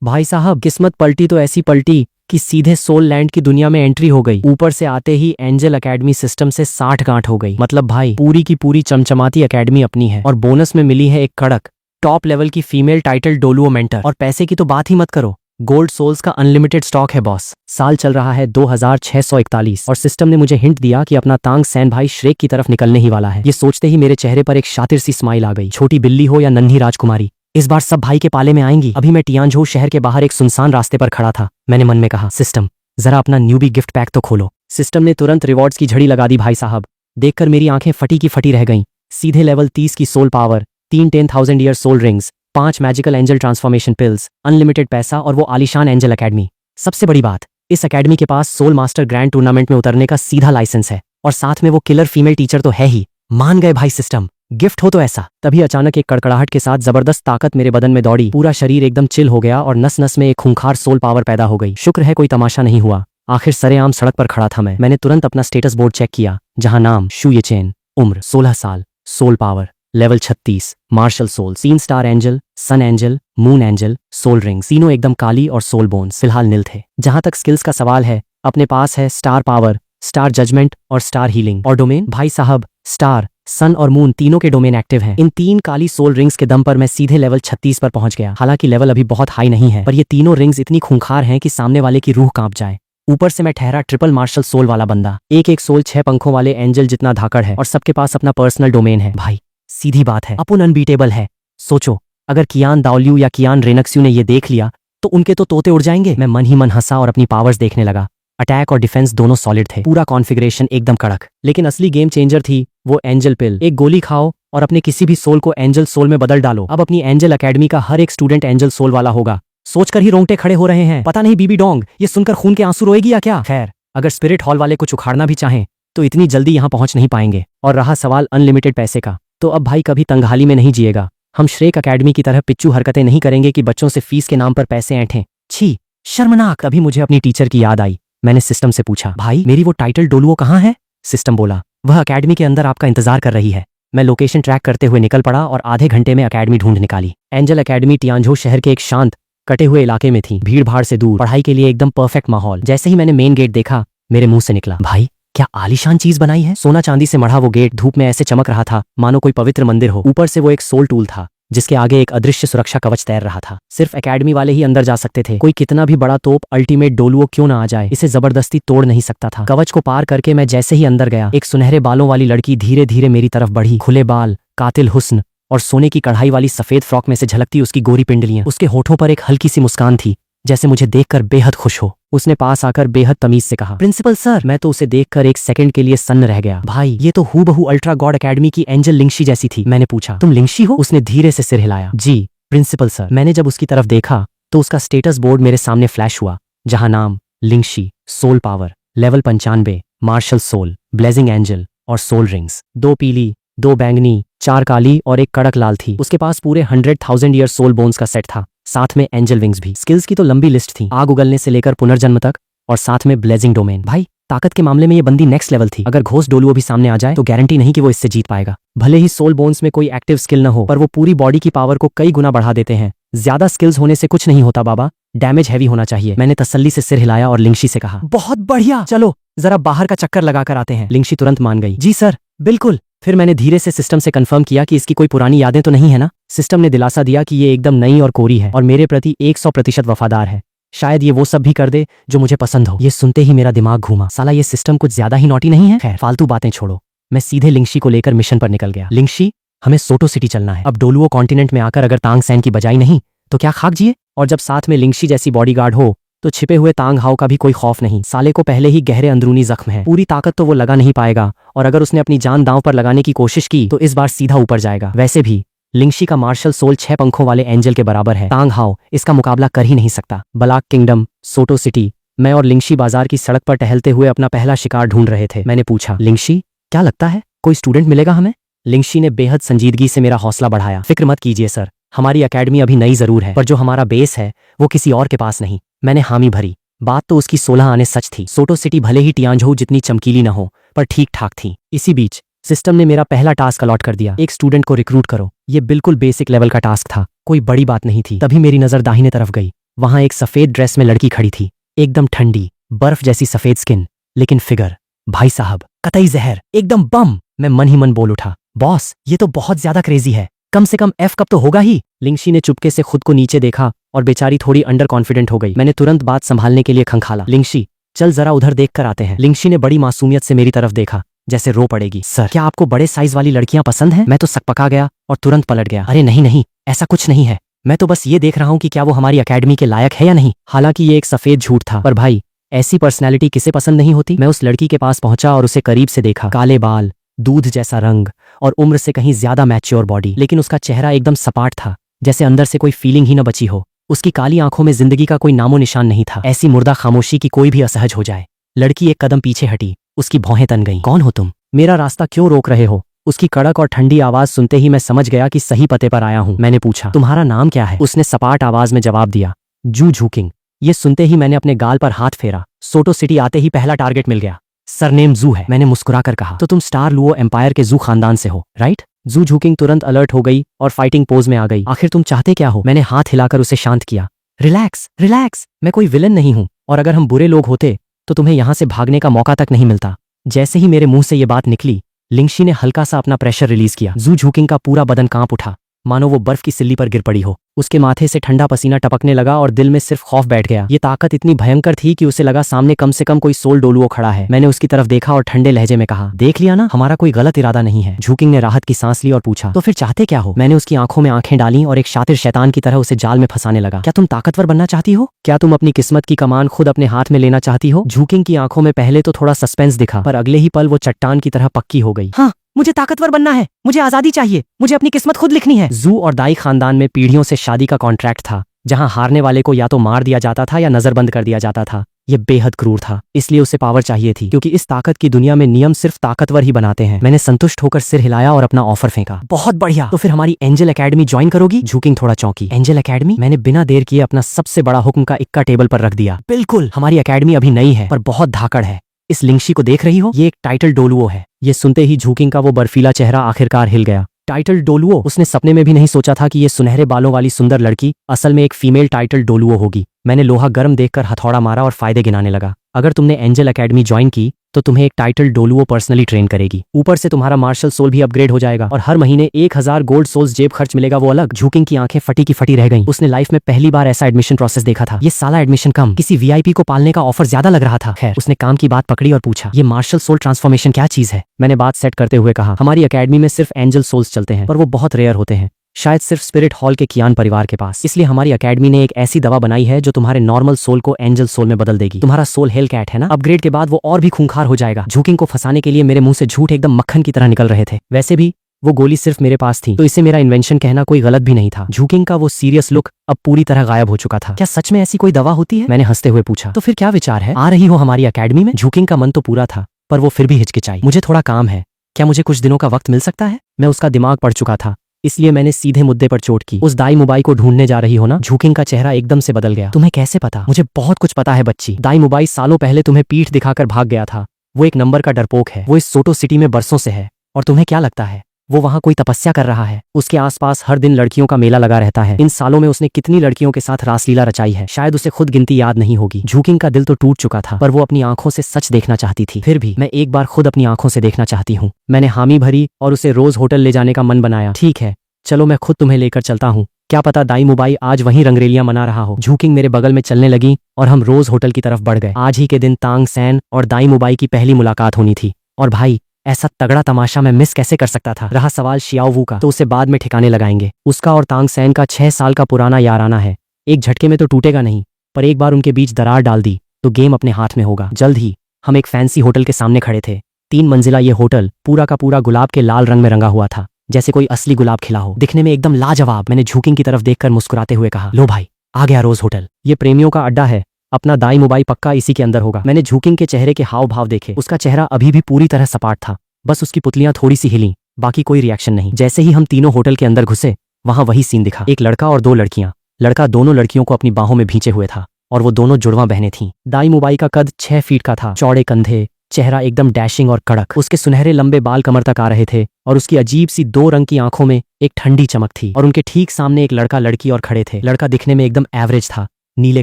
भाई साहब किस्मत पलटी तो ऐसी पलटी कि सीधे सोल लैंड की दुनिया में एंट्री हो गई। ऊपर से आते ही एंजल एकेडमी सिस्टम से 60 गांठ हो गई। मतलब भाई पूरी की पूरी चमचमाती एकेडमी अपनी है और बोनस में मिली है एक कड़क टॉप लेवल की फीमेल टाइटल डोलुओ मेंटर। और पैसे की तो बात ही मत करो, गोल्ड सोल्स का अनलिमिटेड स्टॉक है बॉस। साल चल रहा है 2641 और सिस्टम ने मुझे हिंट दिया कि अपना तांग सैन भाई श्रेक की तरफ निकलने ही वाला है। ये सोचते ही मेरे चेहरे पर एक शातिर सी स्माइल आ गई। छोटी बिल्ली हो या नन्ही राजकुमारी, इस बार सब भाई के पाले में आएंगी। अभी मैं टियानझोउ शहर के बाहर एक सुनसान रास्ते पर खड़ा था। मैंने मन में कहा, सिस्टम जरा अपना न्यूबी गिफ्ट पैक तो खोलो। सिस्टम ने तुरंत रिवॉर्ड्स की झड़ी लगा दी। भाई साहब देखकर मेरी आंखें फटी की फटी रह गईं। सीधे लेवल 30 की soul power, 10,000 year soul rings, 5 magical angel transformation pills, unlimited पैसा और वो आलीशान एंजल एकेडमी। सबसे बड़ी बात, इस एकेडमी के पास सोल मास्टर ग्रैंड टूर्नामेंट में उतरने का सीधा लाइसेंस है और साथ में वो किलर फीमेल टीचर तो है ही। मान गए भाई सिस्टम, गिफ्ट हो तो ऐसा। तभी अचानक एक कड़कड़ाहट के साथ जबरदस्त ताकत मेरे बदन में दौड़ी। पूरा शरीर एकदम चिल हो गया और नस नस में एक खूंखार सोल पावर पैदा हो गई। शुक्र है कोई तमाशा नहीं हुआ। आखिर सरेआम सड़क पर खड़ा था मैंने तुरंत अपना स्टेटस बोर्ड चेक किया, जहां नाम शू ये चेन, उम्र 16 साल, soul power level 36, martial soul, 3 star angel, sun angel, moon angel, soul ring, तीनों एकदम काली और सोल बोन्स फिलहाल नील थे। जहां तक स्किल्स का सवाल है, अपने पास है स्टार पावर, स्टार जजमेंट और स्टार हीलिंग। और डोमेन भाई साहब स्टार, सन और मून तीनों के डोमेन एक्टिव हैं। इन 3 काली सोल रिंग्स के दम पर मैं सीधे लेवल 36 पर पहुंच गया। हालांकि लेवल अभी बहुत हाई नहीं है, पर ये तीनों रिंग्स इतनी खूंखार हैं कि सामने वाले की रूह कांप जाए। ऊपर से मैं ठहरा ट्रिपल मार्शल सोल वाला बंदा। एक एक सोल 6 पंखों वाले एंजल जितना धाकड़ है और सबके पास अपना पर्सनल डोमेन है। भाई सीधी बात है, अपन अनबीटेबल है। सोचो अगर कियान दाओलियू या कियान रेनक्स्यू ने ये देख लिया तो उनके तो तोते उड़ जाएंगे। मैं मन ही मन हंसा और अपनी पावर्स देखने लगा। अटैक और डिफेंस दोनों सॉलिड थे, पूरा कॉन्फ़िगरेशन एकदम कड़क। लेकिन असली गेम चेंजर थी वो एंजल पिल। एक गोली खाओ और अपने किसी भी सोल को एंजल सोल में बदल डालो। अब अपनी एंजल एकेडमी का हर एक स्टूडेंट एंजल सोल वाला होगा। सोचकर ही रोंगटे खड़े हो रहे हैं। पता नहीं बीबी डोंग ये सुनकर खून के आंसू रोएगी या क्या। खैर अगर स्पिरिट हॉल वाले कुछ उखाड़ना भी चाहें तो इतनी जल्दी यहाँ पहुंच नहीं पाएंगे। और रहा सवाल अनलिमिटेड पैसे का, तो अब भाई कभी तंगहाली में नहीं जिएगा। हम श्रेक एकेडमी की तरह पिच्चू हरकतें नहीं करेंगे कि बच्चों से फीस के नाम पर पैसे ऐंठें। छी शर्मनाक। अभी मुझे अपनी टीचर की याद आई। मैंने सिस्टम से पूछा, भाई मेरी वो टाइटल डोलुओ कहाँ है। सिस्टम बोला, वह एकेडमी के अंदर आपका इंतजार कर रही है। मैं लोकेशन ट्रैक करते हुए निकल पड़ा और आधे घंटे में एकेडमी ढूंढ निकाली। एंजल एकेडमी टियानझोउ शहर के एक शांत कटे हुए इलाके में थी, भीड़ भाड़ से दूर, पढ़ाई के लिए एकदम परफेक्ट माहौल। जैसे ही मैंने मेन गेट देखा मेरे मुंह से निकला, भाई क्या आलीशान चीज बनाई है। सोना चांदी से मढ़ा वो गेट धूप में ऐसे चमक रहा था मानो कोई पवित्र मंदिर हो। ऊपर से वो एक सोल टूल था जिसके आगे एक अदृश्य सुरक्षा कवच तैर रहा था। सिर्फ एकेडमी वाले ही अंदर जा सकते थे। कोई कितना भी बड़ा तोप अल्टीमेट डोलुओ क्यों ना आ जाए, इसे जबरदस्ती तोड़ नहीं सकता था। कवच को पार करके मैं जैसे ही अंदर गया, एक सुनहरे बालों वाली लड़की धीरे धीरे मेरी तरफ बढ़ी। खुले बाल, कातिल हुस्न और सोने की कढ़ाई वाली सफेद फ्रॉक में से झलकती उसकी गोरी पिंडलियां। उसके होठों पर एक हल्की सी मुस्कान थी, जैसे मुझे देखकर बेहद खुश हो। उसने पास आकर बेहद तमीज से कहा, प्रिंसिपल सर। मैं तो उसे देखकर एक सेकंड के लिए सन्न रह गया। भाई ये तो हूबहू अल्ट्रा गॉड एकेडमी की एंजल लिंगशी जैसी थी। मैंने पूछा, तुम लिंगशी हो। उसने धीरे से सिर हिलाया, जी प्रिंसिपल सर। मैंने जब उसकी तरफ देखा तो उसका स्टेटस बोर्ड मेरे सामने फ्लैश हुआ, जहां नाम Lingshi, soul power level 95, martial soul, blazing angel और सोल रिंग्स। 2 पीली, 2 बैंगनी, 4 काली और एक कड़क लाल थी। उसके पास पूरे 100,000 ईयर सोल बोन्स का सेट था, साथ में एंजल विंग्स भी। स्किल्स की तो लंबी लिस्ट थी, आग उगलने से लेकर पुनर्जन्म तक और साथ में ब्लेजिंग डोमेन। भाई ताकत के मामले में ये बंदी नेक्स्ट लेवल थी। अगर घोस्ट डोलुओ भी सामने आ जाए तो गारंटी नहीं कि वो इससे जीत पाएगा। भले ही सोल बोन्स में कोई एक्टिव स्किल न हो, पर वो पूरी बॉडी की पावर को कई गुना बढ़ा देते हैं। ज्यादा स्किल्स होने से कुछ नहीं होता बाबा, डैमेज हैवी होना चाहिए। मैंने तसल्ली से सिर हिलाया और लिंगशी से कहा, बहुत बढ़िया, चलो जरा बाहर का चक्कर लगा कर आते हैं। लिंगशी तुरंत मान गई, जी सर बिल्कुल। फिर मैंने धीरे से सिस्टम से कंफर्म किया कि इसकी कोई पुरानी यादें तो नहीं है ना। सिस्टम ने दिलासा दिया कि ये एकदम नई और कोरी है और मेरे प्रति 100% वफादार है। शायद ये वो सब भी कर दे जो मुझे पसंद हो। ये सुनते ही मेरा दिमाग घूमा, साला ये सिस्टम कुछ ज्यादा ही नॉटी नहीं है। खैर फालतू बातें छोड़ो, मैं सीधे लिंगशी को लेकर मिशन पर निकल गया। लिंगशी हमें सोटो सिटी चलना है। अब डोलुओ कॉन्टिनेंट में आकर अगर तांग सैन की बजाई नहीं तो क्या खाक जिए। और जब साथ में लिंगशी जैसी बॉडीगार्ड हो तो छिपे हुए तांग हाओ का भी कोई खौफ नहीं। साले को पहले ही गहरे अंदरूनी जख्म है, पूरी ताकत तो वो लगा नहीं पाएगा और अगर उसने अपनी जान दांव पर लगाने की कोशिश की तो इस बार सीधा ऊपर जाएगा। वैसे भी लिंगशी का मार्शल सोल 6 पंखों वाले एंजल के बराबर है। तांग हाओ इसका मुकाबला कर ही नहीं सकता। बलाक किंगडम, सोटो सिटी, मैं और लिंगशी बाजार की सड़क पर टहलते हुए अपना पहला शिकार ढूंढ रहे थे। मैंने पूछा, लिंगशी क्या लगता है कोई स्टूडेंट मिलेगा हमें। लिंगशी ने बेहद संजीदगी से मेरा हौसला बढ़ाया, फिक्र मत कीजिए सर, हमारी एकेडमी अभी नई जरूर है पर जो हमारा बेस है वो किसी और के पास नहीं। मैंने हामी भरी। बात तो उसकी 16 आने सच थी। सोटो सिटी भले ही टियानझोउ जितनी चमकीली न हो पर ठीक ठाक थी। इसी बीच सिस्टम ने मेरा पहला टास्क अलॉट कर दिया, एक स्टूडेंट को रिक्रूट करो। ये बिल्कुल बेसिक लेवल का टास्क था, कोई बड़ी बात नहीं थी। तभी मेरी नजर दाहिने तरफ गई। वहां एक सफेद ड्रेस में लड़की खड़ी थी, एकदम ठंडी, बर्फ जैसी सफेद स्किन, लेकिन फिगर, भाई साहब, कतई जहर, एकदम बम। मैं मन ही मन बोल उठा, बॉस ये तो बहुत ज्यादा क्रेजी है, कम से कम एफ कप तो होगा ही। लिंगशी ने चुपके से खुद को नीचे देखा और बेचारी थोड़ी अंडर कॉन्फिडेंट हो गई। मैंने तुरंत बात संभालने के लिए खंखाला, लिंगशी चल जरा उधर देख कर आते हैं। लिंगशी ने बड़ी मासूमियत से मेरी तरफ देखा, जैसे रो पड़ेगी। सर क्या आपको बड़े साइज वाली लड़कियां पसंद हैं? मैं तो सकपका गया और तुरंत पलट गया, अरे नहीं नहीं, ऐसा कुछ नहीं है, मैं तो बस ये देख रहा हूँ कि क्या वो हमारी अकेडमी के लायक है या नहीं। हालांकि ये एक सफेद झूठ था, पर भाई ऐसी पर्सनैलिटी किसे पसंद नहीं होती। मैं उस लड़की के पास पहुंचा और उसे करीब से देखा, काले बाल, दूध जैसा रंग और उम्र से कहीं ज्यादा मैच्योर बॉडी, लेकिन उसका चेहरा एकदम सपाट था, जैसे अंदर से कोई फीलिंग ही न बची हो। उसकी काली आंखों में जिंदगी का कोई नामो निशान नहीं था, ऐसी मुर्दा खामोशी की कोई भी असहज हो जाए। लड़की एक कदम पीछे हटी, उसकी भौहें तन गईं। कौन हो तुम? मेरा रास्ता क्यों रोक रहे हो? उसकी कड़क और ठंडी आवाज सुनते ही मैं समझ गया कि सही पते पर आया हूं। मैंने पूछा, तुम्हारा नाम क्या है? उसने सपाट आवाज में जवाब दिया, जू झूकिंग। ये सुनते ही मैंने अपने गाल पर हाथ फेरा। सोटो सिटी आते ही पहला टारगेट मिल गया। सरनेम जू है, मैंने मुस्कुराकर कहा। तो तुम स्टार लुओ एम्पायर के जू खानदान से हो, राइट? जू झूकिंग तुरंत अलर्ट हो गई और फाइटिंग पोज में आ गई। आखिर तुम चाहते क्या हो? मैंने हाथ हिलाकर उसे शांत किया। रिलैक्स रिलैक्स, मैं कोई विलन नहीं हूं, और अगर हम बुरे लोग होते तो तुम्हें यहां से भागने का मौका तक नहीं मिलता। जैसे ही मेरे मुंह से ये बात निकली, लिंगशी ने हल्का सा अपना प्रेशर रिलीज किया। जू झूकिंग का पूरा बदन कांप उठा, मानो वो बर्फ की सिल्ली पर गिर पड़ी हो। उसके माथे से ठंडा पसीना टपकने लगा और दिल में सिर्फ खौफ बैठ गया। ये ताकत इतनी भयंकर थी कि उसे लगा सामने कम से कम कोई सोल डोलुओ खड़ा है। मैंने उसकी तरफ देखा और ठंडे लहजे में कहा, देख लिया ना, हमारा कोई गलत इरादा नहीं है। झूकिंग ने राहत की सांस ली और पूछा, तो फिर चाहते क्या हो? मैंने उसकी आंखों में आंखें डाली और एक शातिर शैतान की तरह उसे जाल में फंसाने लगा। क्या तुम ताकतवर बनना चाहती हो? क्या तुम अपनी किस्मत की कमान खुद अपने हाथ में लेना चाहती हो? झूकिंग की आंखों में पहले तो थोड़ा सस्पेंस दिखा, पर अगले ही पल वो चट्टान की तरह पक्की हो गई। हाँ, मुझे ताकतवर बनना है, मुझे आजादी चाहिए, मुझे अपनी किस्मत खुद लिखनी है। जू और दाई खानदान में पीढ़ियों से शादी का कॉन्ट्रैक्ट था, जहां हारने वाले को या तो मार दिया जाता था या नजरबंद कर दिया जाता था। ये बेहद क्रूर था, इसलिए उसे पावर चाहिए थी, क्योंकि इस ताकत की दुनिया में नियम सिर्फ ताकतवर ही बनाते हैं। मैंने संतुष्ट होकर सिर हिलाया और अपना ऑफर फेंका। बहुत बढ़िया, तो फिर हमारी एंजल एकेडमी ज्वाइन करोगी? झूकिंग थोड़ा चौंकी। Angel academy? मैंने बिना देर किए अपना सबसे बड़ा हुक्म का इक्का टेबल पर रख दिया। बिल्कुल, हमारी एकेडमी अभी नई है, पर बहुत धाकड़ है। इस लिंगशी को देख रही हो? ये एक टाइटल डोलुओ है। ये सुनते ही झूकिंग का वो बर्फीला चेहरा आखिरकार हिल गया। टाइटल डोलुओ? उसने सपने में भी नहीं सोचा था कि ये सुनहरे बालों वाली सुंदर लड़की असल में एक फीमेल टाइटल डोलुओ होगी। मैंने लोहा गर्म देखकर हथौड़ा मारा और फायदे गिनाने लगा। अगर तुमने एंजल एकेडमी ज्वाइन की तो तुम्हें एक टाइटल डोलुओ पर्सनली ट्रेन करेगी। ऊपर से तुम्हारा मार्शल सोल भी अपग्रेड हो जाएगा और हर महीने 1000 गोल्ड सोल्स जेब खर्च मिलेगा, वो अलग। झूकिंग की आंखें फटी की फटी रह गईं। उसने लाइफ में पहली बार ऐसा एडमिशन प्रोसेस देखा था। ये साला एडमिशन कम, किसी वीआईपी को पालने का ऑफर ज्यादा लग रहा था। खैर, उसने काम की बात पकड़ी और पूछा, ये मार्शल सोल ट्रांसफॉर्मेशन क्या चीज है? मैंने बात सेट करते हुए कहा, हमारी अकेडमी में सिर्फ एंजल सोल्स चलते हैं, पर वो बहुत रेयर होते हैं, शायद सिर्फ स्पिरिट हॉल के कियान परिवार के पास। इसलिए हमारी अकेडमी ने एक ऐसी दवा बनाई है जो तुम्हारे नॉर्मल सोल को एंजल सोल में बदल देगी। तुम्हारा सोल हेल कैट है ना, अपग्रेड के बाद वो और भी खूंखार हो जाएगा। झूकिंग को फंसाने के लिए मेरे मुंह से झूठ एकदम मक्खन की तरह निकल रहे थे। वैसे भी वो गोली सिर्फ मेरे पास थी, तो इसे मेरा इन्वेंशन कहना कोई गलत भी नहीं था। झूकिंग का वो सीरियस लुक अब पूरी तरह गायब हो चुका था। क्या सच में ऐसी कोई दवा होती है? मैंने हंसते हुए पूछा। तो फिर क्या विचार है, आ रही हो हमारी अकेडमी में? झूकिंग का मन तो पूरा था, पर वो फिर भी हिचकिचाई। मुझे थोड़ा काम है, क्या मुझे कुछ दिनों का वक्त मिल सकता है? मैं उसका दिमाग पढ़ चुका था, इसलिए मैंने सीधे मुद्दे पर चोट की। उस दाई मुबाई को ढूंढने जा रही हो ना? झूकिंग का चेहरा एकदम से बदल गया। तुम्हें कैसे पता? मुझे बहुत कुछ पता है बच्ची। दाई मुबाई सालों पहले तुम्हें पीठ दिखाकर भाग गया था। वो एक नंबर का डरपोक है। वो इस सोटो सिटी में बरसों से है, और तुम्हें क्या लगता है वो वहां कोई तपस्या कर रहा है? उसके आसपास हर दिन लड़कियों का मेला लगा रहता है। इन सालों में उसने कितनी लड़कियों के साथ रासलीला रचाई है, शायद उसे खुद गिनती याद नहीं होगी। झूकिंग का दिल तो टूट चुका था, पर वो अपनी आंखों से सच देखना चाहती थी। फिर भी मैं एक बार खुद अपनी आंखों से देखना चाहती हूँ। मैंने हामी भरी और उसे रोज होटल ले जाने का मन बनाया। ठीक है, चलो मैं खुद तुम्हें लेकर चलता हूँ। क्या पता दाई मुबाई आज वहीं रंगरेलियां मना रहा हो। झूकिंग मेरे बगल में चलने लगी और हम रोज होटल की तरफ बढ़ गए। आज ही के दिन तांग सैन और दाई मुबाई की पहली मुलाकात होनी थी, और भाई ऐसा तगड़ा तमाशा मैं मिस कैसे कर सकता था। रहा सवाल शियाओ वू का, तो उसे बाद में ठिकाने लगाएंगे। उसका और तांग सैन का 6 साल का पुराना याराना है, एक झटके में तो टूटेगा नहीं, पर एक बार उनके बीच दरार डाल दी तो गेम अपने हाथ में होगा। जल्द ही हम एक फैंसी होटल के सामने खड़े थे। 3 मंजिला ये होटल पूरा का पूरा गुलाब के लाल रंग में रंगा हुआ था, जैसे कोई असली गुलाब खिला हो, दिखने में एकदम लाजवाब। मैंने झूकिंग की तरफ देखकर मुस्कुराते हुए कहा, लो भाई, आ गया रोज होटल। ये प्रेमियों का अड्डा है, अपना दाई मुबाई पक्का इसी के अंदर होगा। मैंने झूकिंग के चेहरे के हाव भाव देखे। उसका चेहरा अभी भी पूरी तरह सपाट था, बस उसकी पुतलियां थोड़ी सी हिली, बाकी कोई रिएक्शन नहीं। जैसे ही हम तीनों होटल के अंदर घुसे, वहां वही सीन दिखा। एक लड़का और 2 लड़कियां। लड़का दोनों लड़कियों को अपनी बाहों में भींचे हुए था, और वो दोनों जुड़वा बहनें थीं। दाई मुबाई का कद 6 फीट का था, चौड़े कंधे, चेहरा एकदम डैशिंग और कड़क। उसके सुनहरे लंबे बाल कमर तक आ रहे थे, और उसकी अजीब सी 2 रंग की आंखों में एक ठंडी चमक थी। और उनके ठीक सामने एक लड़का लड़की और खड़े थे। लड़का दिखने में एकदम एवरेज था, नीले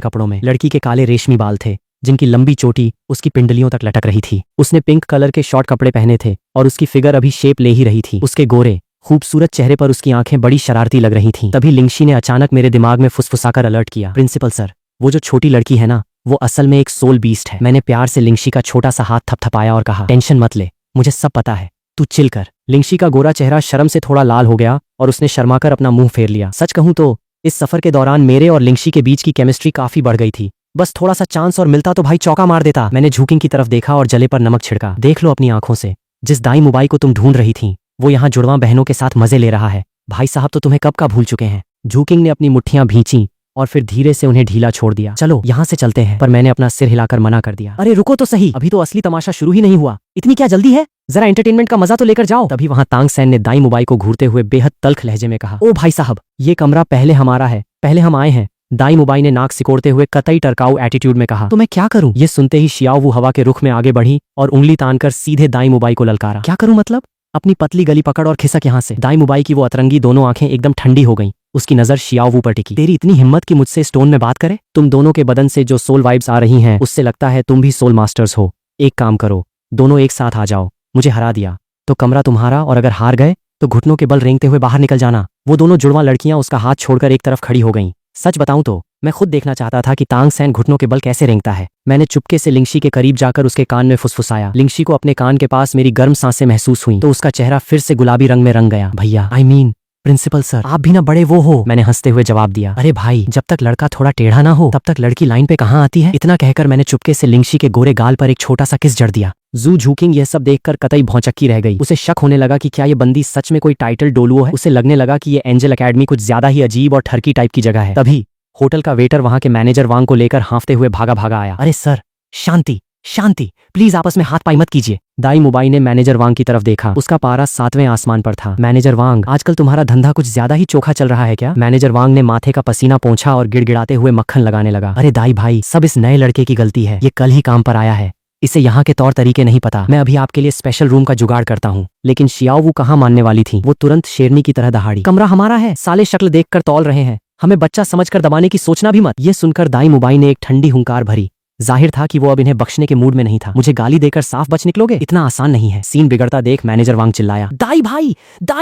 कपड़ों में। लड़की के काले रेशमी बाल थे जिनकी लंबी चोटी उसकी पिंडलियों तक लटक रही थी। उसने पिंक कलर के शॉर्ट कपड़े पहने थे और उसकी फिगर अभी शेप ले ही रही थी। उसके गोरे खूबसूरत चेहरे पर उसकी आंखें बड़ी शरारती लग रही थीं। तभी लिंगशी ने अचानक मेरे दिमाग में फुसफुसाकर अलर्ट किया, प्रिंसिपल सर, वो जो छोटी लड़की है ना, वो असल में एक सोल बीस्ट है। मैंने प्यार से लिंगशी का छोटा सा हाथ थपथपाया और कहा, टेंशन मत ले, मुझे सब पता है, तू चिल कर। लिंगशी का गोरा चेहरा शर्म से थोड़ा लाल हो गया और उसने शर्माकर अपना मुंह फेर लिया। सच कहूं तो इस सफर के दौरान मेरे और लिंगशी के बीच की केमिस्ट्री काफी बढ़ गई थी। बस थोड़ा सा चांस और मिलता तो भाई चौका मार देता। मैंने झुकिंग की तरफ देखा और जले पर नमक छिड़का। देख लो अपनी आंखों से, जिस दाई मुबाई को तुम ढूंढ रही थी वो यहाँ जुड़वां बहनों के साथ मजे ले रहा है। भाई साहब तो तुम्हें कब का भूल चुके हैं। झुकिंग ने अपनी मुट्ठियां भींची और फिर धीरे से उन्हें ढीला छोड़ दिया। चलो यहाँ से चलते हैं। पर मैंने अपना सिर हिलाकर मना कर दिया। अरे रुको तो सही, अभी तो असली तमाशा शुरू ही नहीं हुआ, इतनी क्या जल्दी है, जरा एंटरटेनमेंट का मजा तो लेकर जाओ। तभी वहां तांग सैन ने दाई मुबाई को घूरते हुए बेहद तल्ख लहजे में कहा, ओ भाई साहब, ये कमरा पहले हमारा है, पहले हम आए हैं। दाई मुबाई ने नाक सिकोड़ते हुए कतई टरकाऊ एटीट्यूड में कहा, तो मैं क्या करूं? ये सुनते ही शियाओ वो हवा के रुख में आगे बढ़ी और उंगली तानकर सीधे दाई मुबाई को ललकारा। क्या करूं मतलब? अपनी पतली गली पकड़ और खिसक यहाँ से। दाई मुबाई की वो अतरंगी दोनों आंखें एकदम ठंडी हो गईं। उसकी नजर शियाओ वू पर टिकी। तेरी इतनी हिम्मत कि मुझसे स्टोन में बात करे? तुम दोनों के बदन से जो सोल वाइब्स आ रही हैं उससे लगता है तुम भी सोल मास्टर्स हो। एक काम करो, दोनों एक साथ आ जाओ। मुझे हरा दिया तो कमरा तुम्हारा, और अगर हार गए तो घुटनों के बल रेंगते हुए बाहर निकल जाना। वो दोनों जुड़वां लड़कियां उसका हाथ छोड़कर एक तरफ खड़ी हो गईं। सच बताऊं तो मैं खुद देखना चाहता था कि तांग सैन घुटनों के बल कैसे रेंगता है। मैंने चुपके से लिंगशी के करीब जाकर उसके कान में फुसफुसाया। लिंगशी को अपने कान के पास मेरी गर्म सांसें महसूस हुई तो उसका चेहरा फिर से गुलाबी रंग में रंग गया। भैया, आई मीन प्रिंसिपल सर, आप भी ना बड़े वो हो, मैंने हंसते हुए जवाब दिया। अरे भाई, जब तक लड़का थोड़ा टेढ़ा ना हो तब तक लड़की लाइन पे कहाँ आती है। इतना कहकर मैंने चुपके से लिंगशी के गोरे गाल पर एक छोटा सा किस जड़ दिया। जू झुकिंग यह सब देखकर कतई भौचक्की रह गई। उसे शक होने लगा कि क्या ये बंदी सच में कोई टाइटल डोलुओ है। उसे लगने लगा कि ये एंजल एकेडमी कुछ ज्यादा ही अजीब और ठरकी टाइप की जगह है। तभी होटल का वेटर वहां के मैनेजर वांग को लेकर हांफते हुए भागा भागा आया। अरे सर, शांति शांति, प्लीज आपस में हाथ पाई मत कीजिए। दाई मुबाई ने मैनेजर वांग की तरफ देखा। उसका पारा 7वें आसमान पर था। मैनेजर वांग, आजकल तुम्हारा धंधा कुछ ज्यादा ही चोखा चल रहा है क्या? मैनेजर वांग ने माथे का पसीना पोंछा और गिड़गिड़ाते हुए मक्खन लगाने लगा। अरे दाई भाई, सब इस नए लड़के की गलती है। ये कल ही काम पर आया है, इसे यहाँ के तौर तरीके नहीं पता। मैं अभी आपके लिए स्पेशल रूम का जुगाड़ करता हूँ। लेकिन शियाओ वो कहाँ मानने वाली थी। वो तुरंत शेरनी की तरह दहाड़ी, कमरा हमारा है, साले शक्ल देखकर तौल रहे हैं, हमें बच्चा समझकर दबाने की सोचना भी मत। ये सुनकर दाई मुबाई ने एक ठंडी हुंकार भरी। जाहिर था कि वो अब इन्हें बख्शने के मूड में नहीं था। मुझे गाली देकर साफ बच निकलोगे? इतना आसान नहीं है। सीन बिगड़ता देख मैनेजर वांग चिल्लाया, दाई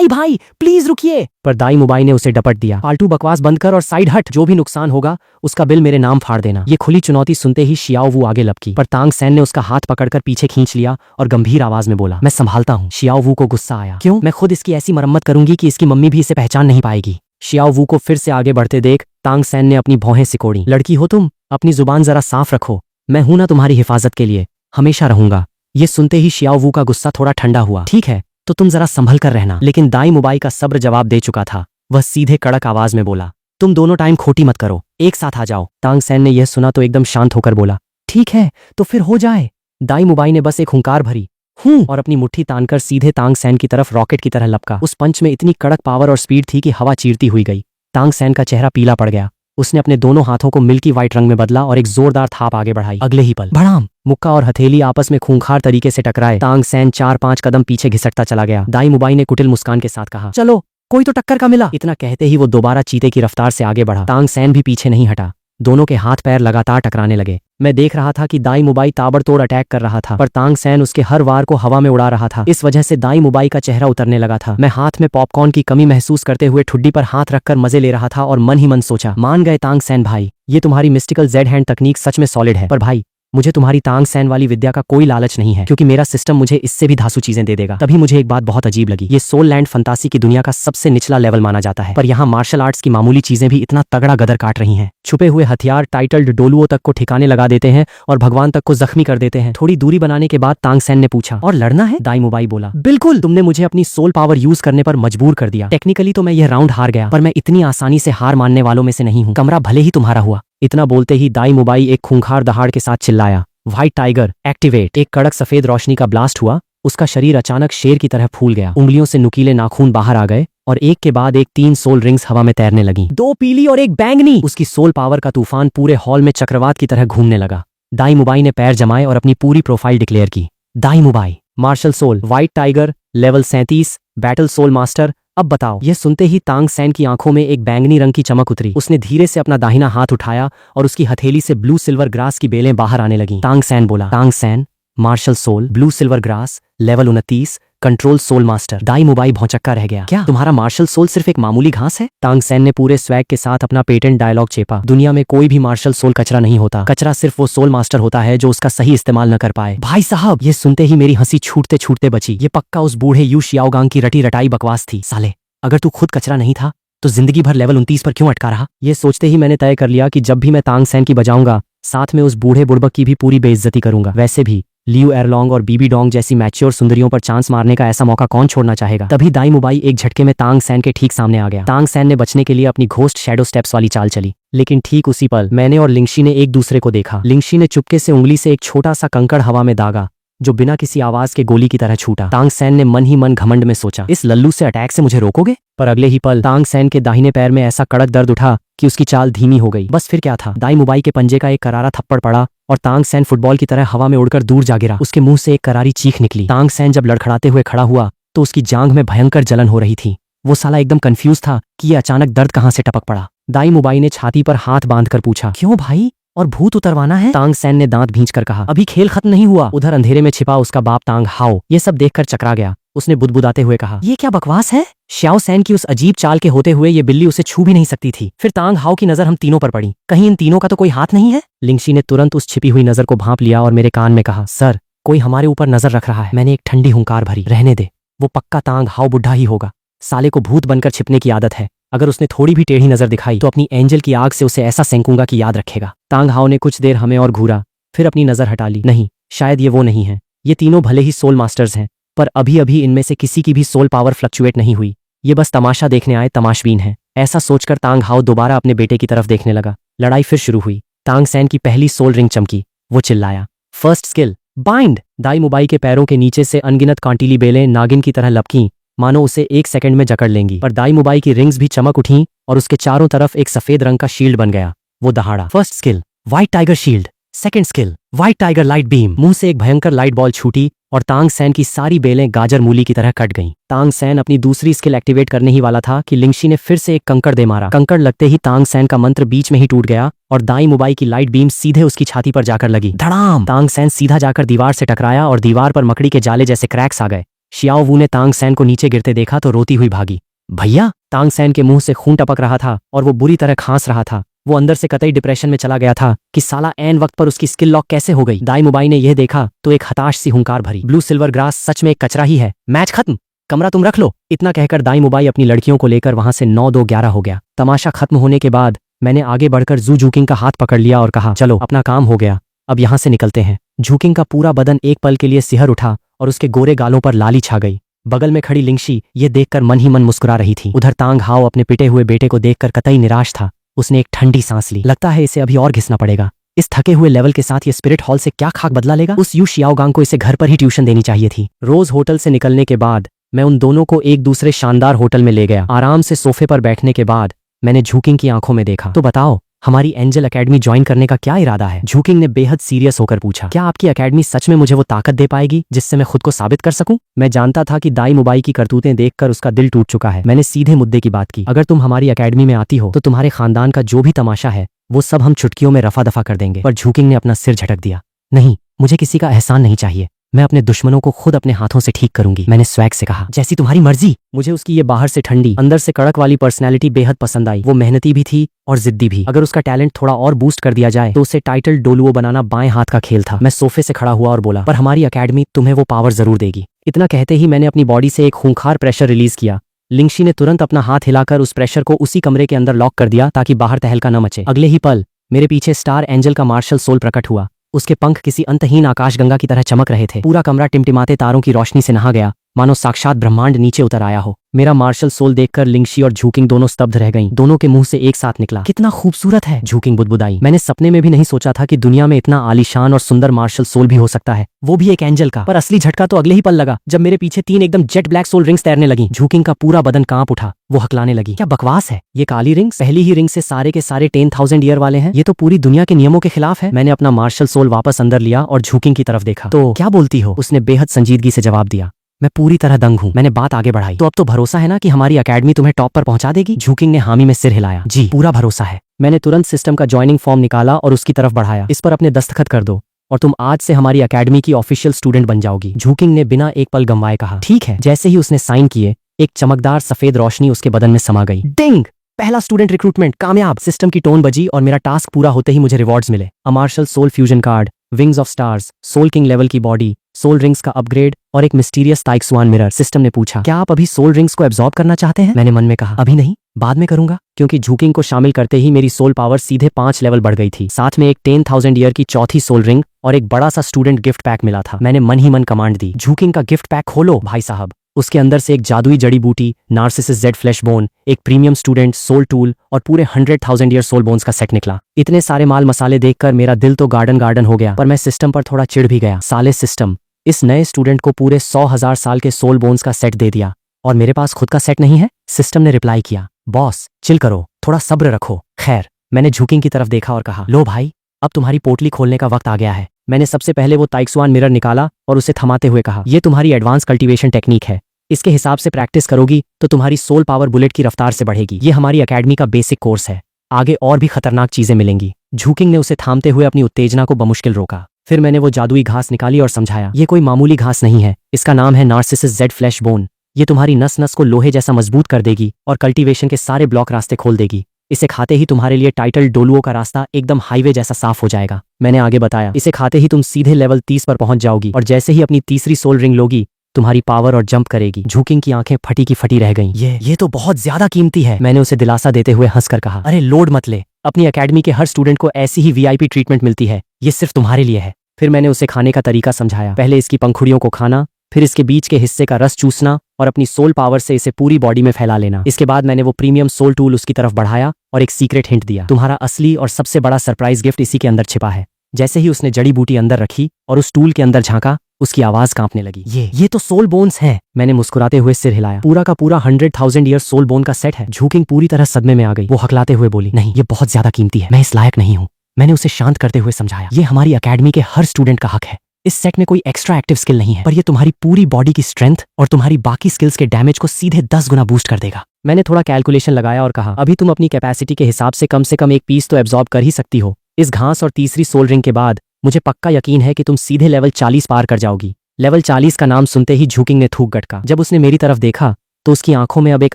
भाई प्लीज रुकिए। पर दाई मुबाई ने उसे डपट दिया। फालतू बकवास बंद कर और साइड हट, जो भी नुकसान होगा उसका बिल मेरे नाम फाड़ देना। ये खुली चुनौती सुनते ही शियाओ वू आगे लपकी, पर तांग सैन ने उसका हाथ पकड़कर पीछे खींच लिया और गंभीर आवाज में बोला, मैं संभालता हूँ। शियाओ वू को गुस्सा आया। क्यों? मैं खुद इसकी ऐसी मरम्मत करूंगी कि इसकी मम्मी भी इसे पहचान नहीं पाएगी। शियाओ वू को फिर से आगे बढ़ते देख तांग सैन ने अपनी भौहें सिकोड़ी। लड़की हो तुम, अपनी जुबान जरा साफ रखो, मैं हूं ना तुम्हारी हिफाजत के लिए, हमेशा रहूंगा। ये सुनते ही शियाओ वू का गुस्सा थोड़ा ठंडा हुआ। ठीक है, तो तुम जरा संभल कर रहना। लेकिन दाई मुबाई का सब्र जवाब दे चुका था। वह सीधे कड़क आवाज में बोला, तुम दोनों टाइम खोटी मत करो, एक साथ आ जाओ। तांग सैन ने यह सुना तो एकदम शांत होकर बोला, ठीक है, तो फिर हो जाए। दाई मुबाई ने बस एक हुंकार भरी और अपनी मुट्ठी तानकर सीधे तांग सैन की तरफ रॉकेट की तरह लपका। उस पंच में इतनी कड़क पावर और स्पीड थी कि हवा चीरती हुई गई। तांग सैन का चेहरा पीला पड़ गया। उसने अपने दोनों हाथों को मिल्की व्हाइट रंग में बदला और एक जोरदार थाप आगे बढ़ाई। अगले ही पल भड़ाम, मुक्का और हथेली आपस में खूंखार तरीके से टकराए। तांग सैन 4-5 कदम पीछे घिसटता चला गया। दाई मुबाई ने कुटिल मुस्कान के साथ कहा, चलो कोई तो टक्कर का मिला। इतना कहते ही वो दोबारा चीते की रफ्तार से आगे बढ़ा। तांग सैन भी पीछे नहीं हटा। दोनों के हाथ पैर लगातार टकराने लगे। मैं देख रहा था कि दाई मुबाई ताबड़तोड़ अटैक कर रहा था, पर तांग सैन उसके हर वार को हवा में उड़ा रहा था। इस वजह से दाई मुबाई का चेहरा उतरने लगा था। मैं हाथ में पॉपकॉर्न की कमी महसूस करते हुए ठुड्डी पर हाथ रखकर मजे ले रहा था और मन ही मन सोचा, मान गए तांग सैन भाई, ये तुम्हारी मिस्टिकल जेड हैंड तकनीक सच में सॉलिड है। पर भाई, मुझे तुम्हारी तांग सैन वाली विद्या का कोई लालच नहीं है, क्योंकि मेरा सिस्टम मुझे इससे भी धांसू चीजें दे देगा। तभी मुझे एक बात बहुत अजीब लगी। ये सोल लैंड फंतासी की दुनिया का सबसे निचला लेवल माना जाता है, पर यहाँ मार्शल आर्ट्स की मामूली चीजें भी इतना तगड़ा गदर काट रही हैं। छुपे हुए हथियार टाइटल्ड डोलुओं तक को ठिकाने लगा देते हैं और भगवान तक को जख्मी कर देते हैं। थोड़ी दूरी बनाने के बाद तांग सैन ने पूछा, और लड़ना है? दाई मुबाई बोला, बिल्कुल। तुमने मुझे अपनी सोल पावर यूज करने पर मजबूर कर दिया। टेक्निकली तो मैं यह राउंड हार गया, पर मैं इतनी आसानी से हार मानने वालों में से नहीं हूँ। कमरा भले ही तुम्हारा हुआ। इतना बोलते ही दाई मुबाई एक खूंखार दहाड़ के साथ चिल्लाया, व्हाइट टाइगर एक्टिवेट। एक कड़क सफेद रोशनी का ब्लास्ट हुआ। उसका शरीर अचानक शेर की तरह फूल गया। उंगलियों से नुकीले नाखून बाहर आ गए और एक के बाद एक 3 सोल रिंग्स हवा में तैरने लगी। 2 पीली और एक बैंगनी। उसकी सोल पावर का तूफान पूरे हॉल में चक्रवात की तरह घूमने लगा। दाई मुबाई ने पैर जमाए और अपनी पूरी प्रोफाइल डिक्लेयर की। Dai Mubai, martial soul, white tiger, level 37, battle soul master, अब बताओ। यह सुनते ही तांग सैन की आंखों में एक बैंगनी रंग की चमक उतरी। उसने धीरे से अपना दाहिना हाथ उठाया और उसकी हथेली से ब्लू सिल्वर ग्रास की बेलें बाहर आने लगीं। तांग सैन बोला, Tang San, martial soul, blue silver grass, level 29, control soul master. Dai Mubai भौचक्का रह गया। क्या तुम्हारा मार्शल सोल सिर्फ एक मामूली घास है? तांग सैन ने पूरे स्वैग के साथ अपना पेटेंट डायलॉग चेपा। दुनिया में कोई भी मार्शल सोल कचरा नहीं होता। कचरा सिर्फ वो सोल मास्टर होता है जो उसका सही इस्तेमाल न कर पाए। भाई साहब, ये सुनते ही मेरी हंसी छूटते छूटते बची। ये पक्का उस बूढ़े यू शियाओगांग की रटी रटाई बकवास थी। साले, अगर तू खुद कचरा नहीं था तो जिंदगी भर लेवल 29 पर क्यों अटका रहा? ये सोचते ही मैंने तय कर लिया कि जब भी मैं तांग सैन की बजाऊंगा, साथ में उस बूढ़े बुड़बक की भी पूरी बेइज्जती करूंगा। वैसे भी लियू एरलोंग और बीबी डोंग जैसी मैच्योर सुंदरियों पर चांस मारने का ऐसा मौका कौन छोड़ना चाहेगा। तभी दाई मुबाई एक झटके में तांग सैन के ठीक सामने आ गया। तांग सैन ने बचने के लिए अपनी घोस्ट शैडो स्टेप्स वाली चाल चली, लेकिन ठीक उसी पल मैंने और लिंगशी ने एक दूसरे को देखा। लिंगशी ने चुपके से उंगली से एक छोटा सा कंकड़ हवा में दागा, जो बिना किसी आवाज के गोली की तरह छूटा। तांग सैन ने मन ही मन घमंड में सोचा, इस लल्लू से अटैक से मुझे रोकोगे? पर अगले ही पल तांग सैन के दाहिने पैर में ऐसा कड़क दर्द उठा कि उसकी चाल धीमी हो गई। बस फिर क्या था, दाई मुबाई के पंजे का एक करारा थप्पड़ पड़ा और तांग सैन फुटबॉल की तरह हवा में उड़कर दूर जा गिरा। उसके मुंह से एक करारी चीख निकली। तांग सैन जब लड़खड़ाते हुए खड़ा हुआ तो उसकी जांघ में भयंकर जलन हो रही थी। वो साला एकदम कंफ्यूज था कि ये अचानक दर्द कहां से टपक पड़ा। दाई मुबाई ने छाती पर हाथ बांधकर पूछा, क्यों भाई, और भूत उतरवाना है? तांग सैन ने दांत भींचकर कहा, अभी खेल खत्म नहीं हुआ। उधर अंधेरे में छिपा उसका बाप तांग हाओ ये सब देखकर चकरा गया। उसने बुदबुदाते हुए कहा, ये क्या बकवास है? श्याओ सैन की उस अजीब चाल के होते हुए ये बिल्ली उसे छू भी नहीं सकती थी। फिर तांग हाओ की नजर हम तीनों पर पड़ी। कहीं इन तीनों का तो कोई हाथ नहीं है? लिंगशी ने तुरंत उस छिपी हुई नजर को भांप लिया और मेरे कान में कहा, सर, कोई हमारे ऊपर नजर रख रहा है। मैंने एक ठंडी हुंकार भरी, रहने दे, वो पक्का तांग हाओ बुढ़ा ही होगा। साले को भूत बनकर छिपने की आदत है। अगर उसने थोड़ी भी टेढ़ी नजर दिखाई तो अपनी एंजल की आग से उसे ऐसा सेंकूंगा कि याद रखेगा। तांग हाओ ने कुछ देर हमें और घूरा, फिर अपनी नजर हटा ली। नहीं, शायद ये वो नहीं है। ये तीनों भले ही सोल मास्टर्स हैं, पर अभी अभी इनमें से किसी की भी सोल पावर फ्लक्चुएट नहीं हुई। ये बस तमाशा देखने आए तमाशबीन है। ऐसा सोचकर तांग हाओ दोबारा अपने बेटे की तरफ देखने लगा। लड़ाई फिर शुरू हुई। तांग सैन की पहली सोल रिंग चमकी। वो चिल्लाया, फर्स्ट स्किल बाइंड। दाई मुबाई के पैरों के नीचे से अनगिनत कांटीली बेलें नागिन की तरह लपकीं, मानो उसे एक सेकंड में जकड़ लेंगी। पर दाई मुबाई की रिंग्स भी चमक उठीं और उसके चारों तरफ एक सफेद रंग का शील्ड बन गया। वो दहाड़ा, first skill white tiger shield, second skill white tiger light beam. मुंह से एक भयंकर लाइट बॉल छूटी और तांग सैन की सारी बेलें गाजर मूली की तरह कट गईं। तांग सैन अपनी दूसरी स्किल एक्टिवेट करने ही वाला था कि लिंगशी ने फिर से एक कंकड़ दे मारा। कंकड़ लगते ही तांग सैन का मंत्र बीच में ही टूट गया और दाई मुबाई की लाइट बीम सीधे उसकी छाती पर जाकर लगी। धड़ाम! तांग सैन सीधा जाकर दीवार से टकराया और दीवार पर मकड़ी के जाले जैसे क्रैक्स आ गए। शियाओ वू ने तांग सैन को नीचे गिरते देखा तो रोती हुई भागी। भैया! तांग सैन के मुंह से खून टपक रहा था और वो बुरी तरह खांस रहा था। वो अंदर से कतई डिप्रेशन में चला गया था कि साला ऐन वक्त पर उसकी स्किल लॉक कैसे हो गई। दाई मुबाई ने यह देखा तो एक हताश सी हुंकार भरी, ब्लू सिल्वर ग्रास सच में एक कचरा ही है। मैच खत्म, कमरा तुम रख लो। इतना कहकर दाई मुबाई अपनी लड़कियों को लेकर वहां से 9-2-11 हो गया। तमाशा खत्म होने के बाद मैंने आगे बढ़कर जू जूकिंग का हाथ पकड़ लिया और कहा, चलो अपना काम हो गया, अब यहाँ से निकलते हैं। जूकिंग का पूरा बदन एक पल के लिए सिहर उठा और उसके गोरे गालों पर लाली छा गई। बगल में खड़ी लिंगशी ये देखकर मन ही मन मुस्कुरा रही थी। उधर तांग हाओ अपने पिटे हुए बेटे को देखकर कतई निराश था। उसने एक ठंडी सांस ली। लगता है इसे अभी और घिसना पड़ेगा। इस थके हुए लेवल के साथ ये स्पिरिट हॉल से क्या खाक बदला लेगा। उस यू शियाओगांग को इसे घर पर ही ट्यूशन देनी चाहिए थी। रोज होटल से निकलने के बाद मैं उन दोनों को एक दूसरे शानदार होटल में ले गया। आराम से सोफे पर बैठने के बाद मैंने झूकिंग की आंखों में देखा। तो बताओ, हमारी एंजल एकेडमी ज्वाइन करने का क्या इरादा है? झूकिंग ने बेहद सीरियस होकर पूछा। क्या आपकी एकेडमी सच में मुझे वो ताकत दे पाएगी जिससे मैं खुद को साबित कर सकूं? मैं जानता था कि दाई मुबाई की करतूतें देखकर उसका दिल टूट चुका है। मैंने सीधे मुद्दे की बात की। अगर तुम हमारी एकेडमी में आती हो तो तुम्हारे खानदान का जो भी तमाशा है वो सब हम चुटकियों में रफा दफा कर देंगे। पर झूकिंग ने अपना सिर झटक दिया। नहीं, मुझे किसी का एहसान नहीं चाहिए। मैं अपने दुश्मनों को खुद अपने हाथों से ठीक करूंगी। मैंने स्वैग से कहा, जैसी तुम्हारी मर्जी। मुझे उसकी ये बाहर से ठंडी अंदर से कड़क वाली पर्सनैलिटी बेहद पसंद आई। वो मेहनती भी थी और जिद्दी भी। अगर उसका टैलेंट थोड़ा और बूस्ट कर दिया जाए तो उसे टाइटल डोलुओ बनाना बाएं हाथ का खेल था। मैं सोफे से खड़ा हुआ और बोला, पर हमारी एकेडमी तुम्हें वो पावर जरूर देगी। इतना कहते ही मैंने अपनी बॉडी से एक खूंखार प्रेशर रिलीज किया। लिंगशी ने तुरंत अपना हाथ हिलाकर उस प्रेशर को उसी कमरे के अंदर लॉक कर दिया ताकि बाहर तहलका न मचे। अगले ही पल मेरे पीछे स्टार एंजल का मार्शल सोल प्रकट हुआ। उसके पंख किसी अंतहीन आकाशगंगा की तरह चमक रहे थे। पूरा कमरा टिमटिमाते तारों की रोशनी से नहा गया, मानो साक्षात ब्रह्मांड नीचे उतर आया हो। मेरा मार्शल सोल देखकर लिंगशी और झूकिंग दोनों स्तब्ध रह गईं। दोनों के मुंह से एक साथ निकला, कितना खूबसूरत है। झूकिंग बुदबुदाई, मैंने सपने में भी नहीं सोचा था कि दुनिया में इतना आलीशान और सुंदर मार्शल सोल भी हो सकता है, वो भी एक एंजल का। पर असली झटका तो अगले ही पल लगा जब मेरे पीछे 3 एकदम जेट ब्लैक सोल रिंग्स तैरने लगी। झूकिंग का पूरा बदन कांप उठा। वो हकलाने लगी, क्या बकवास है ये काली रिंग्स? पहली ही रिंग से सारे के सारे 10,000 ईयर वाले हैं। ये तो पूरी दुनिया के नियमों के खिलाफ है। मैंने अपना मार्शल सोल वापस अंदर लिया और झूकिंग की तरफ देखा। तो क्या बोलती हो? उसने बेहद संजीदगी से जवाब दिया, मैं पूरी तरह दंग हूँ। मैंने बात आगे बढ़ाई, तो अब तो भरोसा है ना कि हमारी अकेडमी तुम्हें टॉप पर पहुंचा देगी? झूकिंग ने हामी में सिर हिलाया। जी पूरा भरोसा है। मैंने तुरंत सिस्टम का ज्वाइनिंग फॉर्म निकाला और उसकी तरफ बढ़ाया। इस पर अपने दस्तखत कर दो और तुम आज से हमारी अकेडमी की ऑफिशियल स्टूडेंट बन जाओगी। झूकिंग ने बिना एक पल गंवाए कहा, ठीक है। जैसे ही उसने साइन किए, एक चमकदार सफेद रोशनी उसके बदन में समा गई। डिंग! पहला स्टूडेंट रिक्रूटमेंट कामयाब। सिस्टम की टोन बजी और मेरा टास्क पूरा होते ही मुझे रिवॉर्ड्स मिले। A martial soul fusion card, wings of stars, soul king level की बॉडी, सोल रिंग्स का अपग्रेड और एक मिस्टीरियस ताइक्सवान मिरर। सिस्टम ने पूछा, क्या आप अभी सोल रिंग्स को एब्जॉर्ब करना चाहते हैं? मैंने मन में कहा, अभी नहीं, बाद में करूंगा, क्योंकि झूकिंग को शामिल करते ही मेरी सोल पावर सीधे 5 लेवल बढ़ गई थी। साथ में एक 10,000 ईयर की चौथी सोल रिंग और एक बड़ा सा स्टूडेंट गिफ्ट पैक मिला था। मैंने मन ही मन कमांड दी, झूकिंग का गिफ्ट पैक खोलो भाई साहब। उसके अंदर से एक जादुई जड़ी बूटी, नार्सिसिस जेड फ्लैश बोन, एक प्रीमियम स्टूडेंट सोल टूल और पूरे 100,000 ईयर सोल बोन्स का सेट निकला। इतने सारे माल मसाले देखकर मेरा दिल तो गार्डन गार्डन हो गया, पर मैं सिस्टम पर थोड़ा चिढ़ भी गया। साले सिस्टम, इस नए स्टूडेंट को पूरे 100,000 साल के सोल बोन्स का सेट दे दिया और मेरे पास खुद का सेट नहीं है। सिस्टम ने रिप्लाई किया, बॉस चिल करो, थोड़ा सब्र रखो। खैर, मैंने झूकिंग की तरफ देखा और कहा, लो भाई, अब तुम्हारी पोटली खोलने का वक्त आ गया है। मैंने सबसे पहले वो ताइक्सवान मिरर निकाला और उसे थमाते हुए कहा, ये तुम्हारी एडवांस कल्टीवेशन टेक्निक है। इसके हिसाब से प्रैक्टिस करोगी तो तुम्हारी सोल पावर बुलेट की रफ्तार से बढ़ेगी। ये हमारी अकेडमी का बेसिक कोर्स है, आगे और भी खतरनाक चीजें मिलेंगी। झूकिंग ने उसे थामते हुए अपनी उत्तेजना को बमुश्किल रोका। फिर मैंने वो जादुई घास निकाली और समझाया, ये कोई मामूली घास नहीं है, इसका नाम है नार्सिसिस जेड फ्लैश बोन। ये तुम्हारी नस नस को लोहे जैसा मजबूत कर देगी और कल्टीवेशन के सारे ब्लॉक रास्ते खोल देगी। इसे खाते ही तुम्हारे लिए टाइटल डोलुओं का रास्ता एकदम हाईवे जैसा साफ हो जाएगा। मैंने आगे बताया, इसे खाते ही तुम सीधे लेवल 30 पर पहुंच जाओगी और जैसे ही अपनी तीसरी सोल रिंग लोगी, तुम्हारी पावर और जंप करेगी। झूकिंग की आंखें फटी की फटी रह गईं। ये तो बहुत ज्यादा कीमती है। मैंने उसे दिलासा देते हुए हंसकर कहा, अरे लोड मत ले, अपनी अकेडमी के हर स्टूडेंट को ऐसी ही वीआईपी ट्रीटमेंट मिलती है, ये सिर्फ तुम्हारे लिए है। फिर मैंने उसे खाने का तरीका समझाया, पहले इसकी पंखुड़ियों को खाना, फिर इसके बीच के हिस्से का रस चूसना और अपनी सोल पावर से इसे पूरी बॉडी में फैला लेना। इसके बाद मैंने वो प्रीमियम सोल टूल उसकी तरफ बढ़ाया और एक सीक्रेट हिंट दिया, तुम्हारा असली और सबसे बड़ा सरप्राइज गिफ्ट इसी के अंदर छिपा है। जैसे ही उसने जड़ी बूटी अंदर रखी और उस टूल के अंदर झांका, उसकी आवाज कांपने लगी। ये तो सोल बोन्स हैं। मैंने मुस्कुराते हुए सिर हिलाया। पूरा का पूरा 100,000 ईयर सोल बोन का सेट है। झूकिंग पूरी तरह सदमे में आ गई। वो हकलाते हुए बोली, नहीं, ये बहुत ज्यादा कीमती है, मैं इस लायक नहीं हूँ। मैंने उसे शांत करते हुए समझाया, ये हमारी अकेडमी के हर स्टूडेंट का हक है। इस सेट में कोई एक्स्ट्रा एक्टिव स्किल नहीं है, पर ये तुम्हारी पूरी बॉडी की स्ट्रेंथ और तुम्हारी बाकी स्किल्स के डैमेज को सीधे 10 गुना बूस्ट कर देगा। मैंने थोड़ा कैलकुलेशन लगाया और कहा, अभी तुम अपनी कैपेसिटी के हिसाब से कम एक पीस तो एब्जॉर्ब कर ही सकती हो। इस घास और तीसरी सोल रिंग के बाद मुझे पक्का यकीन है कि तुम सीधे लेवल 40 पार कर जाओगी। लेवल 40 का नाम सुनते ही झूकिंग ने थूक गटका। जब उसने मेरी तरफ देखा तो उसकी आंखों में अब एक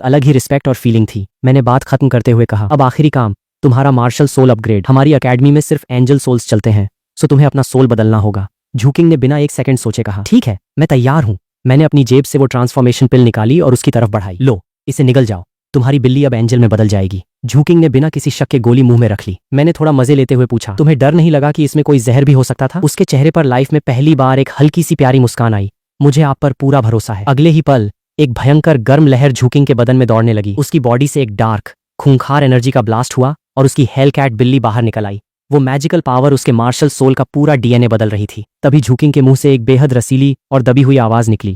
अलग ही रिस्पेक्ट और फीलिंग थी। मैंने बात खत्म करते हुए कहा, अब आखिरी काम, तुम्हारा मार्शल सोल अपग्रेड। हमारी अकेडमी में सिर्फ एंजल सोल्स चलते हैं, सो तुम्हें अपना सोल बदलना होगा। झूकिंग ने बिना एक सेकंड सोचे कहा, ठीक है, मैं तैयार हूं। मैंने अपनी जेब से वो ट्रांसफॉर्मेशन पिल निकाली और उसकी तरफ बढ़ाई। लो, इसे निगल जाओ, तुम्हारी बिल्ली अब एंजल में बदल जाएगी। झूकिंग ने बिना किसी शक के गोली मुंह में रख ली। मैंने थोड़ा मजे लेते हुए पूछा, तुम्हें डर नहीं लगा कि इसमें कोई जहर भी हो सकता था? उसके चेहरे पर लाइफ में पहली बार एक हल्की सी प्यारी मुस्कान आई। मुझे आप पर पूरा भरोसा है। अगले ही पल एक भयंकर गर्म लहर झूकिंग के बदन में दौड़ने लगी। उसकी बॉडी से एक डार्क खूंखार एनर्जी का ब्लास्ट हुआ और उसकी हेलकैट बिल्ली बाहर निकल आई। वो मैजिकल पावर उसके मार्शल सोल का पूरा डीएनए बदल रही थी। तभी झूकिंग के मुंह से एक बेहद रसीली और दबी हुई आवाज निकली।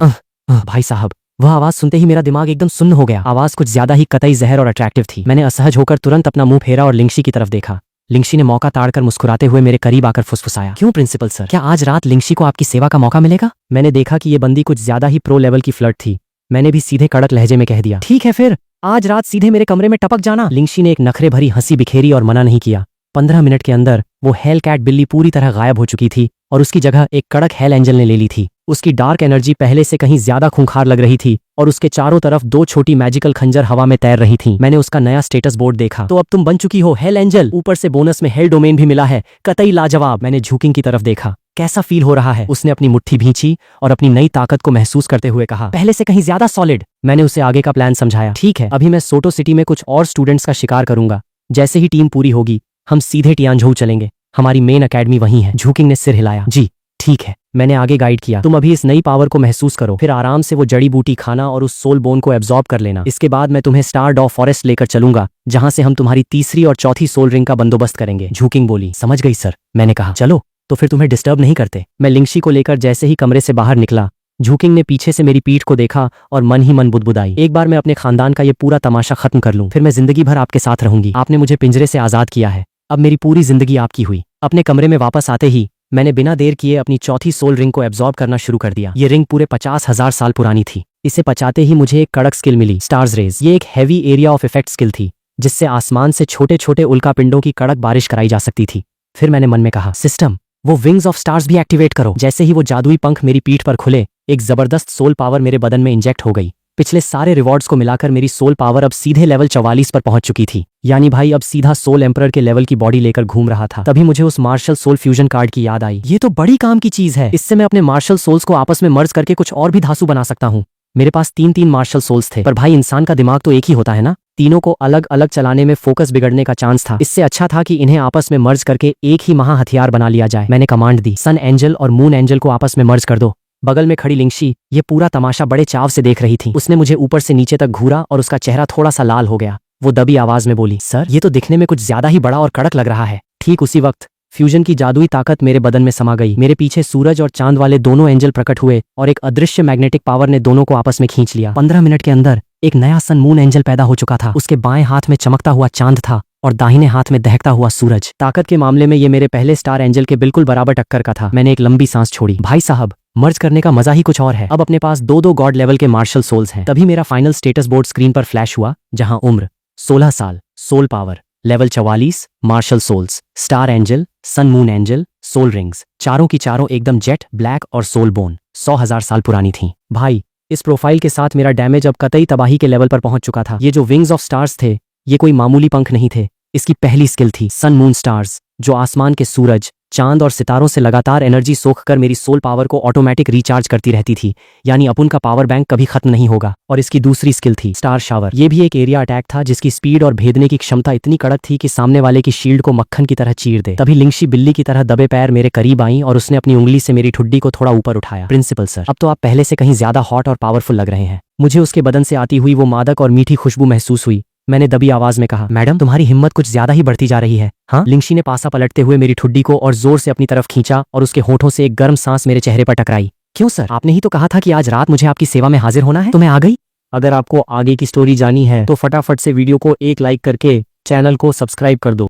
भाई साहब, वह आवाज सुनते ही मेरा दिमाग एकदम सुन्न हो गया। आवाज कुछ ज्यादा ही कतई जहर और अट्रैक्टिव थी। मैंने असहज होकर तुरंत अपना मुंह फेरा और लिंगशी की तरफ देखा। लिंगशी ने मौका ताड़कर मुस्कुराते हुए मेरे करीब आकर फुसफुसाया, क्यों प्रिंसिपल सर, क्या आज रात लिंगशी को आपकी सेवा का मौका मिलेगा? मैंने देखा कि ये बंदी कुछ ज्यादा ही प्रो लेवल की फ्लर्ट थी। मैंने भी सीधे कड़क लहजे में कह दिया, ठीक है, फिर आज रात सीधे मेरे कमरे में टपक जाना। लिंगशी ने एक नखरे भरी हंसी बिखेरी और मना नहीं किया। 15 मिनट के अंदर वो हेल कैट बिल्ली पूरी तरह गायब हो चुकी थी और उसकी जगह एक कड़क हेल एंजल ने ले ली थी। उसकी डार्क एनर्जी पहले से कहीं ज्यादा खूंखार लग रही थी और उसके चारों तरफ 2 छोटी मैजिकल खंजर हवा में तैर रही थीं। मैंने उसका नया स्टेटस बोर्ड देखा, तो अब तुम बन चुकी हो हेल एंजल, ऊपर से बोनस में हेल डोमेन भी मिला है, कतई लाजवाब। मैंने झूकिंग की तरफ देखा, कैसा फील हो रहा है? उसने अपनी मुट्ठी भींची और अपनी नई ताकत को महसूस करते हुए कहा, पहले से कहीं ज्यादा सॉलिड। मैंने उसे आगे का प्लान समझाया, ठीक है, अभी मैं सोटो सिटी में कुछ और स्टूडेंट्स का शिकार करूंगा। जैसे ही टीम पूरी होगी हम सीधे टियानझोउ चलेंगे, हमारी मेन अकेडमी वहीं है। झूकिंग ने सिर हिलाया, जी ठीक है। मैंने आगे गाइड किया, तुम अभी इस नई पावर को महसूस करो, फिर आराम से वो जड़ी बूटी खाना और उस सोल बोन को एब्जॉर्ब कर लेना। इसके बाद मैं तुम्हें स्टार डॉ फॉरेस्ट लेकर चलूंगा, जहां से हम तुम्हारी तीसरी और चौथी सोल रिंग का बंदोबस्त करेंगे। झूकिंग बोली, समझ गई सर। मैंने कहा, चलो तो फिर तुम्हें डिस्टर्ब नहीं करते। मैं लिंगशी को लेकर जैसे ही कमरे से बाहर निकला, झूकिंग ने पीछे से मेरी पीठ को देखा और मन ही मन बुदबुदाई, एक बार मैं अपने खानदान का ये पूरा तमाशा खत्म कर लूं, फिर मैं जिंदगी भर आपके साथ रहूंगी। आपने मुझे पिंजरे से आजाद किया है, अब मेरी पूरी जिंदगी आपकी हुई। अपने कमरे में वापस आते ही मैंने बिना देर किए अपनी चौथी सोल रिंग को एब्जॉर्ब करना शुरू कर दिया। ये रिंग पूरे 50,000 साल पुरानी थी। इसे पचाते ही मुझे एक कड़क स्किल मिली, स्टार्स रेज। ये एक heavy area of effect skill थी, जिससे आसमान से छोटे छोटे उल्कापिंडों की कड़क बारिश कराई जा सकती थी। फिर मैंने मन में कहा, सिस्टम वो विंग्स ऑफ स्टार्स भी एक्टिवेट करो। जैसे ही वो जादुई पंख मेरी पीठ पर खुले, एक जबरदस्त सोल पावर मेरे बदन में इंजेक्ट हो गई। पिछले सारे रिवॉर्ड्स को मिलाकर मेरी सोल पावर अब सीधे लेवल 44 पर पहुंच चुकी थी। यानी भाई अब सीधा सोल एम्परर के लेवल की बॉडी लेकर घूम रहा था। तभी मुझे उस मार्शल सोल फ्यूजन कार्ड की याद आई। ये तो बड़ी काम की चीज है, इससे मैं अपने मार्शल सोल्स को आपस में मर्ज करके कुछ और भी धांसू बना सकता हूँ। मेरे पास 3-3 मार्शल सोल्स थे, पर भाई इंसान का दिमाग तो एक ही होता है ना। तीनों को अलग अलग चलाने में फोकस बिगड़ने का चांस था। इससे अच्छा था कि इन्हें आपस में मर्ज करके एक ही महा हथियार बना लिया जाए। मैंने कमांड दी, सन एंजल और मून एंजल को आपस में मर्ज कर दो। बगल में खड़ी लिंगशी ये पूरा तमाशा बड़े चाव से देख रही थी। उसने मुझे ऊपर से नीचे तक घूरा और उसका चेहरा थोड़ा सा लाल हो गया। वो दबी आवाज में बोली, सर ये तो दिखने में कुछ ज्यादा ही बड़ा और कड़क लग रहा है। ठीक उसी वक्त फ्यूजन की जादुई ताकत मेरे बदन में समा गई। मेरे पीछे सूरज और चांद वाले दोनों एंजल प्रकट हुए और एक अदृश्य मैग्नेटिक पावर ने दोनों को आपस में खींच लिया। 15 मिनट के अंदर एक नया सन मून एंजल पैदा हो चुका था। उसके बाएं हाथ में चमकता हुआ चांद था और दाहिने हाथ में दहकता हुआ सूरज। ताकत के मामले में ये मेरे पहले स्टार एंजल के बिल्कुल बराबर टक्कर का था। मैंने एक लंबी सांस छोड़ी। भाई साहब, मर्ज करने का मजा ही कुछ और है। अब अपने पास 2-2 गॉड लेवल के मार्शल सोल्स हैं। तभी मेरा फाइनल स्टेटस बोर्ड स्क्रीन पर फ्लैश हुआ, जहां उम्र 16 साल, soul power level 44, martial souls, star angel, sun moon angel, soul rings, चारों की चारों एकदम जेट ब्लैक और सोल बोन 100,000 साल पुरानी थी। भाई इस प्रोफाइल के साथ मेरा डैमेज अब कतई तबाही के लेवल पर पहुंच चुका था। ये जो विंग्स ऑफ स्टार्स थे, ये कोई मामूली पंख नहीं थे। इसकी पहली स्किल थी सन मून स्टार्स, जो आसमान के सूरज, चांद और सितारों से लगातार एनर्जी सोखकर मेरी सोल पावर को ऑटोमेटिक रिचार्ज करती रहती थी। यानी अपन का पावर बैंक कभी खत्म नहीं होगा। और इसकी दूसरी स्किल थी स्टार शावर। ये भी एक एरिया अटैक था, जिसकी स्पीड और भेदने की क्षमता इतनी कड़क थी कि सामने वाले की शील्ड को मक्खन की तरह चीर दे। तभी लिंगशी बिल्ली की तरह दबे पैर मेरे करीब आई और उसने अपनी उंगली से मेरी ठुड्डी को थोड़ा ऊपर उठाया। प्रिंसिपल सर, अब तो आप पहले से कहीं ज्यादा हॉट और पावरफुल लग रहे हैं। मुझे उसके बदन से आती हुई वो मादक और मीठी खुशबू महसूस हुई। मैंने दबी आवाज में कहा, मैडम तुम्हारी हिम्मत कुछ ज्यादा ही बढ़ती जा रही है। हाँ? लिंगशी ने पासा पलटते हुए मेरी ठुड्डी को और जोर से अपनी तरफ खींचा और उसके होठों से एक गर्म सांस मेरे चेहरे पर टकराई। क्यों सर, आपने ही तो कहा था कि आज रात मुझे आपकी सेवा में हाजिर होना है, तो मैं आ गई। अगर आपको आगे की स्टोरी जानी है तो फटाफट से वीडियो को एक लाइक करके चैनल को सब्सक्राइब कर दो।